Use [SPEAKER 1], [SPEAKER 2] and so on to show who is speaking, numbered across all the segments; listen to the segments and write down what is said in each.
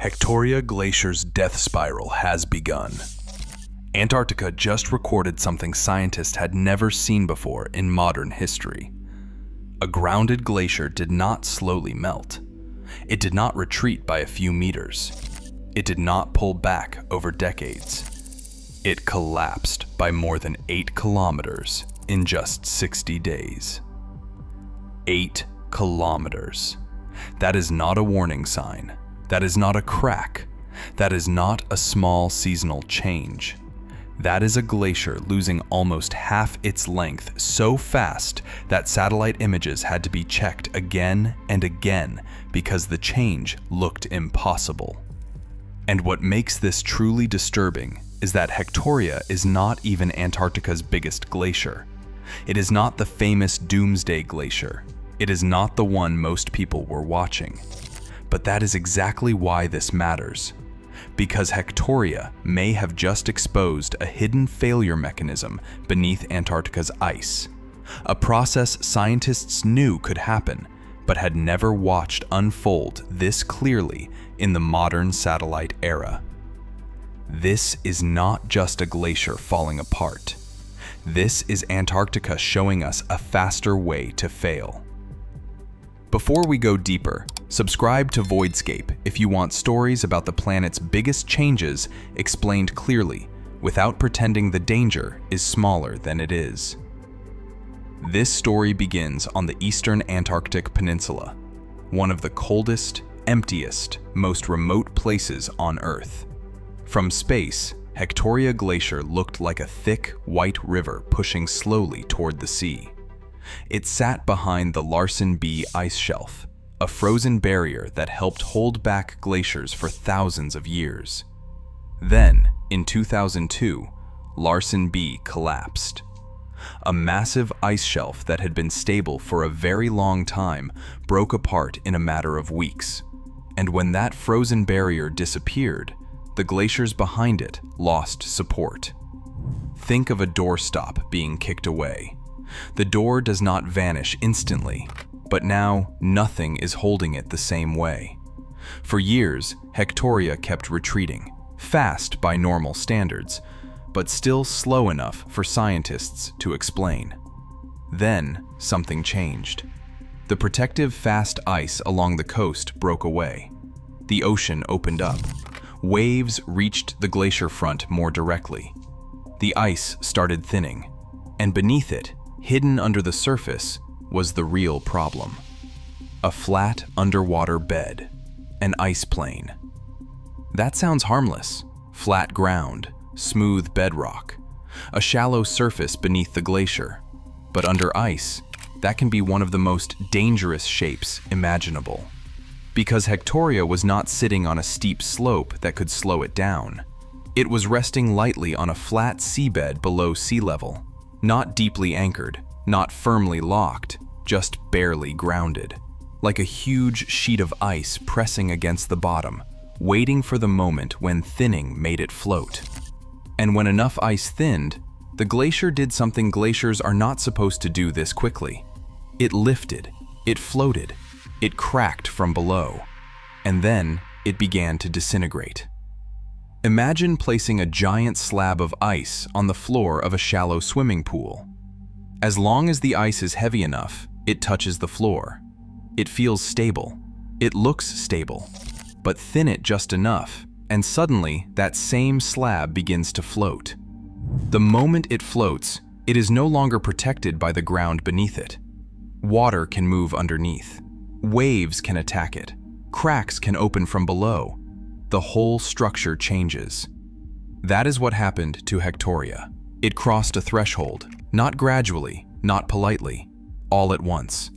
[SPEAKER 1] Hektoria Glacier's death spiral has begun. Antarctica just recorded something scientists had never seen before in modern history. A grounded glacier did not slowly melt. It did not retreat by a few meters. It did not pull back over decades. It collapsed by more than 8 kilometers in just 60 days. 8 kilometers. That is not a warning sign. That is not a crack. That is not a small seasonal change. That is a glacier losing almost half its length so fast that satellite images had to be checked again and again because the change looked impossible. And what makes this truly disturbing is that Hektoria is not even Antarctica's biggest glacier. It is not the famous Doomsday Glacier. It is not the one most people were watching. But that is exactly why this matters. Because Hektoria may have just exposed a hidden failure mechanism beneath Antarctica's ice. A process scientists knew could happen, but had never watched unfold this clearly in the modern satellite era. This is not just a glacier falling apart. This is Antarctica showing us a faster way to fail. Before we go deeper, subscribe to Voidscape if you want stories about the planet's biggest changes explained clearly, without pretending the danger is smaller than it is. This story begins on the eastern Antarctic Peninsula, one of the coldest, emptiest, most remote places on Earth. From space, Hektoria Glacier looked like a thick, white river pushing slowly toward the sea. It sat behind the Larsen B ice shelf, a frozen barrier that helped hold back glaciers for thousands of years. Then, in 2002, Larsen B collapsed. A massive ice shelf that had been stable for a very long time broke apart in a matter of weeks. And when that frozen barrier disappeared, the glaciers behind it lost support. Think of a doorstop being kicked away. The door does not vanish instantly, but now nothing is holding it the same way. For years, Hektoria kept retreating, fast by normal standards, but still slow enough for scientists to explain. Then, something changed. The protective fast ice along the coast broke away. The ocean opened up. Waves reached the glacier front more directly. The ice started thinning, and beneath it, hidden under the surface, was the real problem. A flat underwater bed, an ice plain. That sounds harmless. Flat ground, smooth bedrock, a shallow surface beneath the glacier. But under ice, that can be one of the most dangerous shapes imaginable. Because Hektoria was not sitting on a steep slope that could slow it down. It was resting lightly on a flat seabed below sea level. Not deeply anchored, not firmly locked, just barely grounded. Like a huge sheet of ice pressing against the bottom, waiting for the moment when thinning made it float. And when enough ice thinned, the glacier did something glaciers are not supposed to do this quickly. It lifted, it floated, it cracked from below, and then it began to disintegrate. Imagine placing a giant slab of ice on the floor of a shallow swimming pool. As long as the ice is heavy enough, it touches the floor. It feels stable. It looks stable. But thin it just enough, and suddenly that same slab begins to float. The moment it floats, it is no longer protected by the ground beneath it. Water can move underneath. Waves can attack it. Cracks can open from below. The whole structure changes. That is what happened to Hektoria. It crossed a threshold, not gradually, not politely, all at once.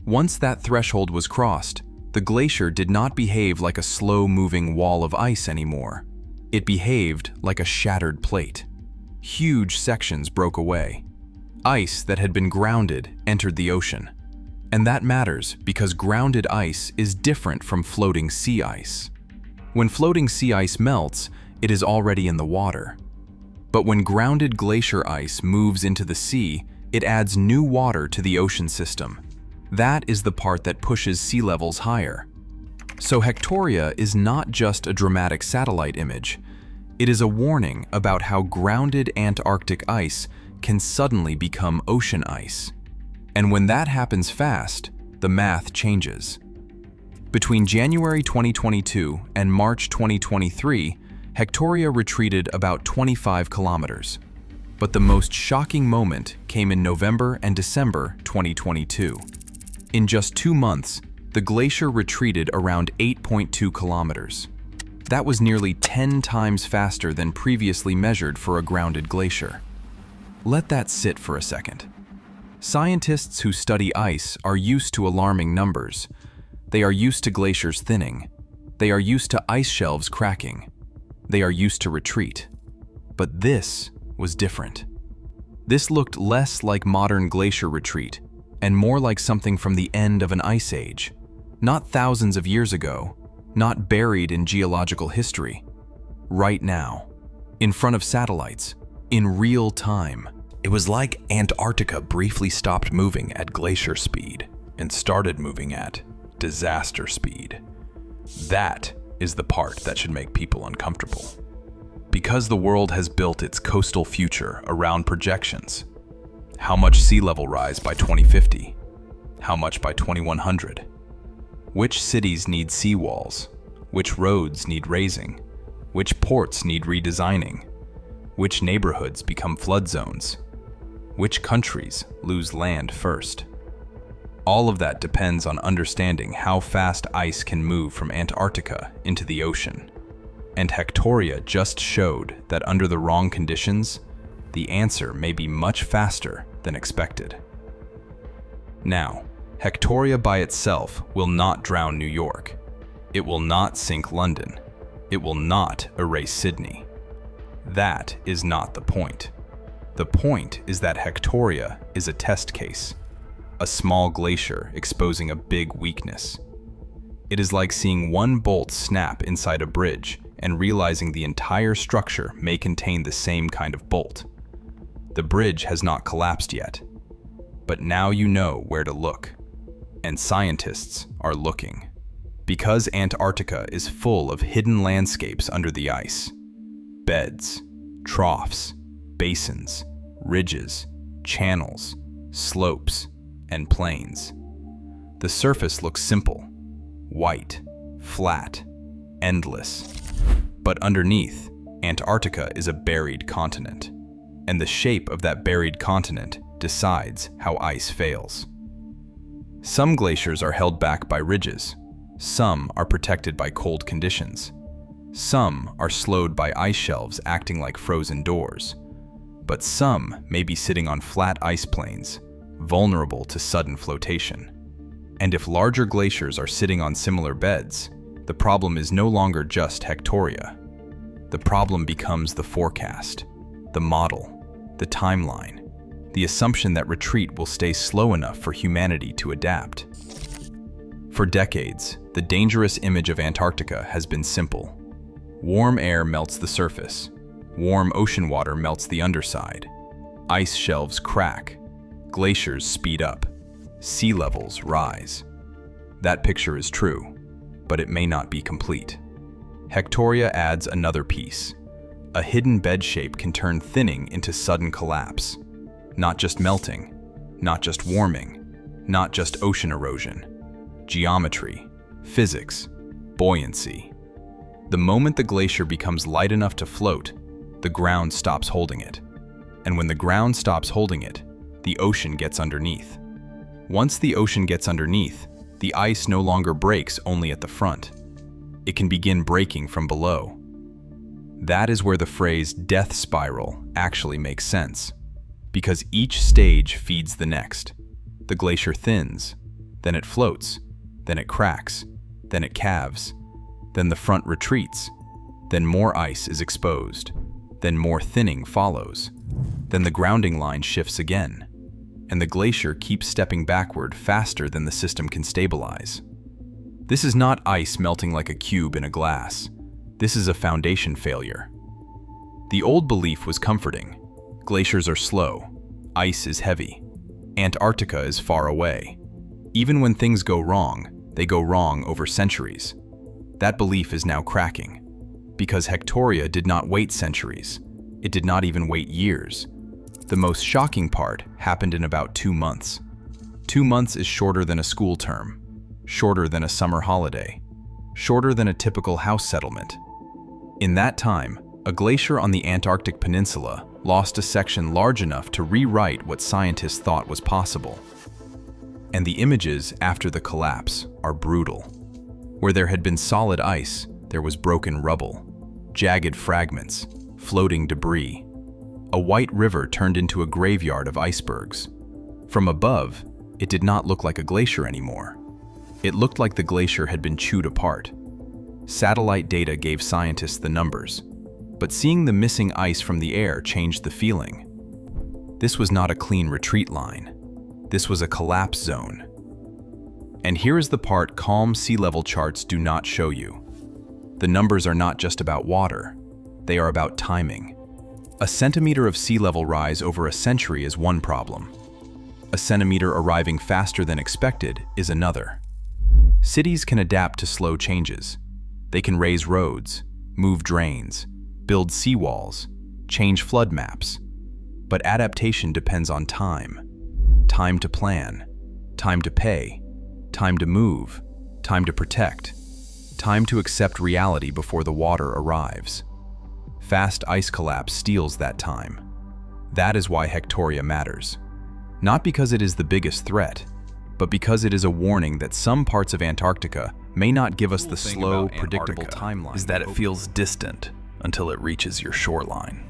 [SPEAKER 1] Once that threshold was crossed, the glacier did not behave like a slow-moving wall of ice anymore. It behaved like a shattered plate. Huge sections broke away. Ice that had been grounded entered the ocean. And that matters because grounded ice is different from floating sea ice. When floating sea ice melts, it is already in the water. But when grounded glacier ice moves into the sea, it adds new water to the ocean system. That is the part that pushes sea levels higher. So Hektoria is not just a dramatic satellite image. It is a warning about how grounded Antarctic ice can suddenly become ocean ice. And when that happens fast, the math changes. Between January 2022 and March 2023, Hektoria retreated about 25 kilometers. But the most shocking moment came in November and December 2022. In just 2 months, the glacier retreated around 8.2 kilometers. That was nearly 10 times faster than previously measured for a grounded glacier. Let that sit for a second. Scientists who study ice are used to alarming numbers. They are used to glaciers thinning. They are used to ice shelves cracking. They are used to retreat. But this was different. This looked less like modern glacier retreat and more like something from the end of an ice age. Not thousands of years ago, not buried in geological history. Right now, in front of satellites, in real time. It was like Antarctica briefly stopped moving at glacier speed and started moving at disaster speed. That is the part that should make people uncomfortable. Because the world has built its coastal future around projections. How much sea level rise by 2050? How much by 2100? Which cities need seawalls? Which roads need raising? Which ports need redesigning? Which neighborhoods become flood zones? Which countries lose land first? All of that depends on understanding how fast ice can move from Antarctica into the ocean. And Hektoria just showed that under the wrong conditions, the answer may be much faster than expected. Now, Hektoria by itself will not drown New York. It will not sink London. It will not erase Sydney. That is not the point. The point is that Hektoria is a test case, a small glacier exposing a big weakness. It is like seeing one bolt snap inside a bridge and realizing the entire structure may contain the same kind of bolt. The bridge has not collapsed yet, but now you know where to look, and scientists are looking. Because Antarctica is full of hidden landscapes under the ice, beds, troughs, basins, ridges, channels, slopes, and plains. The surface looks simple, white, flat, endless. But underneath, Antarctica is a buried continent, and the shape of that buried continent decides how ice fails. Some glaciers are held back by ridges. Some are protected by cold conditions. Some are slowed by ice shelves acting like frozen doors. But some may be sitting on flat ice plains, vulnerable to sudden flotation. And if larger glaciers are sitting on similar beds, the problem is no longer just Hektoria. The problem becomes the forecast, the model, the timeline, the assumption that retreat will stay slow enough for humanity to adapt. For decades, the dangerous image of Antarctica has been simple. Warm air melts the surface. Warm ocean water melts the underside. Ice shelves crack. Glaciers speed up. Sea levels rise. That picture is true, but it may not be complete. Hektoria adds another piece. A hidden bed shape can turn thinning into sudden collapse. Not just melting, not just warming, not just ocean erosion. Geometry, physics, buoyancy. The moment the glacier becomes light enough to float, the ground stops holding it. And when the ground stops holding it, the ocean gets underneath. Once the ocean gets underneath, the ice no longer breaks only at the front. It can begin breaking from below. That is where the phrase death spiral actually makes sense, because each stage feeds the next. The glacier thins, then it floats, then it cracks, then it calves, then the front retreats, then more ice is exposed, then more thinning follows, then the grounding line shifts again, and the glacier keeps stepping backward faster than the system can stabilize. This is not ice melting like a cube in a glass. This is a foundation failure. The old belief was comforting. Glaciers are slow. Ice is heavy. Antarctica is far away. Even when things go wrong, they go wrong over centuries, That belief is now cracking, because Hektoria did not wait centuries. It did not even wait years. The most shocking part happened in about 2 months. 2 months is shorter than a school term, shorter than a summer holiday, shorter than a typical house settlement. In that time, a glacier on the Antarctic peninsula lost a section large enough to rewrite what scientists thought was possible. And the images after the collapse are brutal. Where there had been solid ice, there was broken rubble, jagged fragments, floating debris. A white river turned into a graveyard of icebergs. From above, it did not look like a glacier anymore. It looked like the glacier had been chewed apart. Satellite data gave scientists the numbers, but seeing the missing ice from the air changed the feeling. This was not a clean retreat line. This was a collapse zone. And here is the part calm sea level charts do not show you. The numbers are not just about water. They are about timing. A centimeter of sea level rise over a century is one problem. A centimeter arriving faster than expected is another. Cities can adapt to slow changes. They can raise roads, move drains, build seawalls, change flood maps. But adaptation depends on time. Time to plan, time to pay, time to move, time to protect, time to accept reality before the water arrives. Fast ice collapse steals that time. That is why Hektoria matters. Not because it is the biggest threat, but because it is a warning that some parts of Antarctica may not give us the slow, predictable timeline.
[SPEAKER 2] Is that it feels distant until it reaches your shoreline.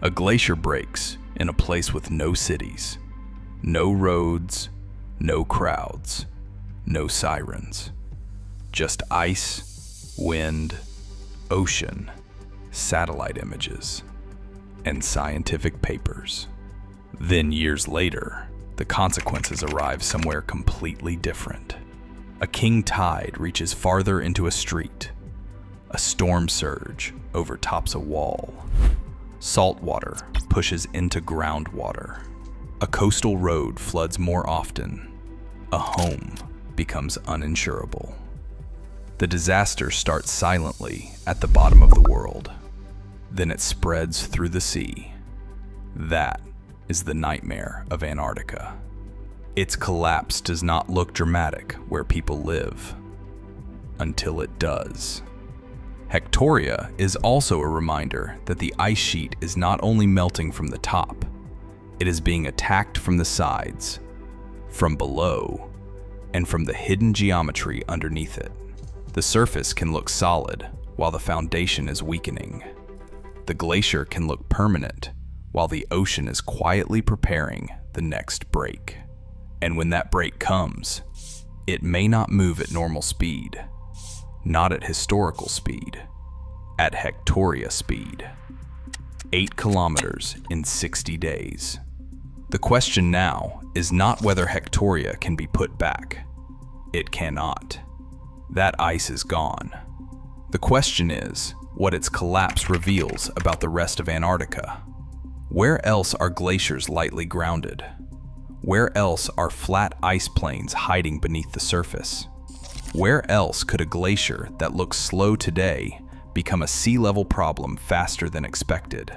[SPEAKER 2] A glacier breaks in a place with no cities, no roads, no crowds, no sirens. Just ice, wind, ocean, satellite images, and scientific papers. Then years later, the consequences arrive somewhere completely different. A king tide reaches farther into a street. A storm surge overtops a wall. Salt water pushes into groundwater. A coastal road floods more often. A home becomes uninsurable. The disaster starts silently at the bottom of the world. Then it spreads through the sea. That is the nightmare of Antarctica. Its collapse does not look dramatic where people live, until it does. Hektoria is also a reminder that the ice sheet is not only melting from the top, it is being attacked from the sides, from below, and from the hidden geometry underneath it. The surface can look solid while the foundation is weakening. The glacier can look permanent while the ocean is quietly preparing the next break. And when that break comes, it may not move at normal speed, not at historical speed, at Hektoria speed. 8 kilometers in 60 days. The question now is not whether Hektoria can be put back. It cannot. That ice is gone. The question is what its collapse reveals about the rest of Antarctica. Where else are glaciers lightly grounded? Where else are flat ice plains hiding beneath the surface? Where else could a glacier that looks slow today become a sea level problem faster than expected?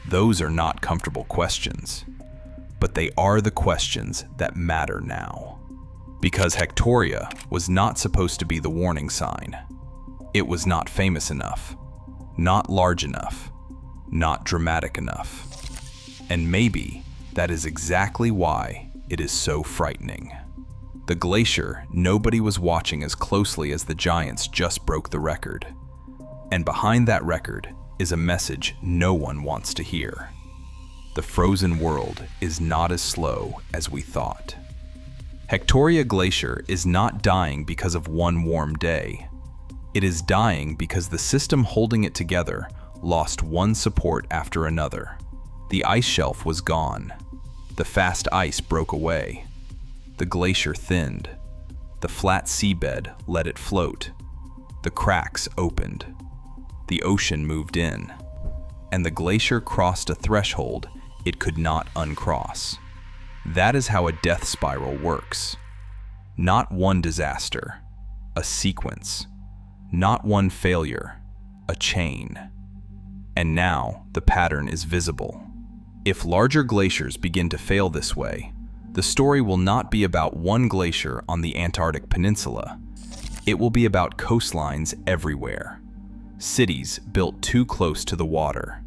[SPEAKER 2] Those are not comfortable questions, but they are the questions that matter now. Because Hektoria was not supposed to be the warning sign. It was not famous enough, not large enough, not dramatic enough. And maybe that is exactly why it is so frightening. The glacier nobody was watching as closely as the giants just broke the record. And behind that record is a message no one wants to hear. The frozen world is not as slow as we thought. Hektoria Glacier is not dying because of one warm day. It is dying because the system holding it together lost one support after another. The ice shelf was gone. The fast ice broke away. The glacier thinned. The flat seabed let it float. The cracks opened. The ocean moved in. And the glacier crossed a threshold it could not uncross. That is how a death spiral works. Not one disaster, a sequence. Not one failure, a chain. And now the pattern is visible. If larger glaciers begin to fail this way, the story will not be about one glacier on the Antarctic peninsula. It will be about coastlines everywhere. Cities built too close to the water.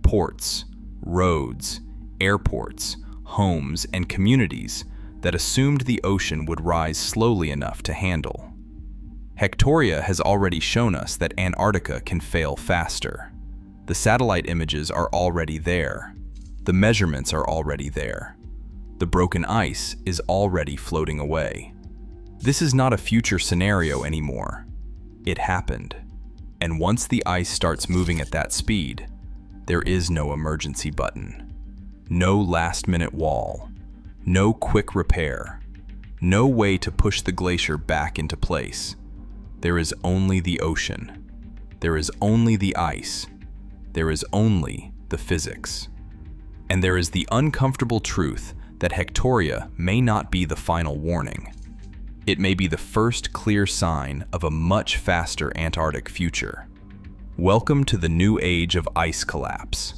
[SPEAKER 2] Ports, roads, airports, homes, and communities that assumed the ocean would rise slowly enough to handle. Hektoria has already shown us that Antarctica can fail faster. The satellite images are already there. The measurements are already there. The broken ice is already floating away. This is not a future scenario anymore. It happened. And once the ice starts moving at that speed, there is no emergency button. No last-minute wall. No quick repair. No way to push the glacier back into place. There is only the ocean. There is only the ice. There is only the physics. And there is the uncomfortable truth that Hektoria may not be the final warning. It may be the first clear sign of a much faster Antarctic future. Welcome to the new age of ice collapse.